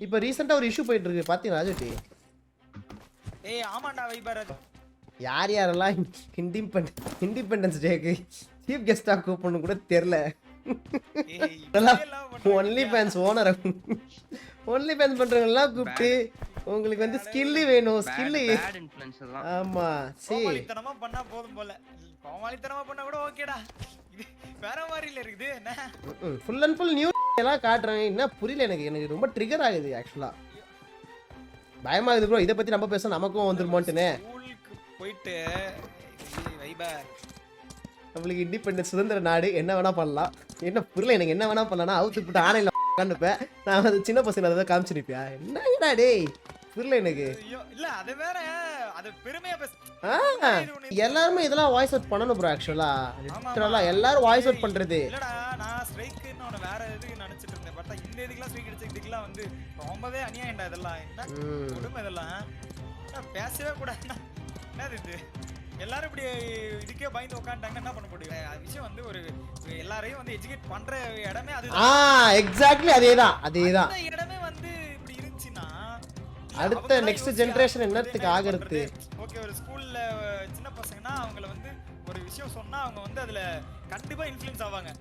இப்போ ரீசெண்டா ஒரு இஷ்யூ போயிட்டு இருக்கு பாத்தீங்களா ராஜுட்டி? ஏய் ஆமாண்டா வைபர் யார் யாரெல்லாம் இண்டிபெண்டன்ஸ் டேக்கு சீஃப் கெஸ்டா கூப்பிடணும் கூட தெரியல. Only fans owner only fans பண்றவங்கலாம் கூப்பிட்டு உங்களுக்கு வந்து ஸ்கில் வேணும் ஸ்கில். ஆமா சரி கோமாளித்தனமா பண்ணா போதும் போல. கோமாளித்தனமா பண்ணா கூட ஓகேடா. இது வேற மாதிரி இல்ல இருக்குது என்ன? ஃபுல் அண்ட் ஃபுல் நியூ எல்லாம் காட்டுறாங்க. என்ன புரியல எனக்கு ரொம்ப ட்ரிகர் ஆகுது ஆக்சுவலா. பயமாகுது ப்ரோ. இதை பத்தி நம்ம பேச நமக்கும் வந்துருமோன்ட்டுனே. ஸ்கூலுக்கு போயிட்டு வைபர் நம்மளுக்கு இண்டிபெண்டன்ஸ் சுதந்திர நாடு என்ன வேணா பண்ணலாம். என்ன புரியல எனக்கு என்ன வேணா பண்ணலாம்னா அவுத்து போட்டு ஆணையில உட்காந்துப்பேன். நான் அது சின்ன பசங்க அதை காமிச்சிருப்பேன். என்னடா டேய் புரியல எனக்கு. இல்ல அது வேற அது பெருமையா பேச. எல்லாருமே இதெல்லாம் வாய்ஸ் அவுட் பண்ணணும் ப்ரோ. ஆக்சுவலா லிட்டரலா எல்லாரும் வாய்ஸ் அவுட் பண்றது. இல்லடா நான் ஸ்ட்ரைக்னு ஒன்னு வேற எதுக்கு நினைச்சிட்டு இருந்தேன். பார்த்தா இந்த இதுக்குலாம் ஸ்ட்ரைக் அடிச்ச இதுக்குலாம் வந்து ரொம்பவே அநியாயம்டா இதெல்லாம். என்ன கொடுமை இதெல்லாம். பேசவே கூடாது. என்னது இது? எல்லாரும் இப்படி இதுக்கே பயந்து உட்காந்துட்டாங்கன்னா என்ன பண்ண முடியும்? அது விஷயம் வந்து ஒரு எல்லாரையும் வந்து எஜுகேட் பண்ற இடமே அதுதான். எக்ஸாக்ட்லி அதேதான். அந்த இடமே வந்து இப்படி இருந்துச்சுன்னா அடுத்த நெக்ஸ்ட் ஜெனரேஷன் என்னத்துக்கு ஆகிறது? ஓகே ஒரு ஸ்கூல்ல சின்ன பசங்கன்னா அவங்கள வந்து ஒரு விஷயம் சொன்னா அவங்க வந்து அதுல கண்டிப்பா இன்ஃப்ளூயன்ஸ் ஆவாங்க.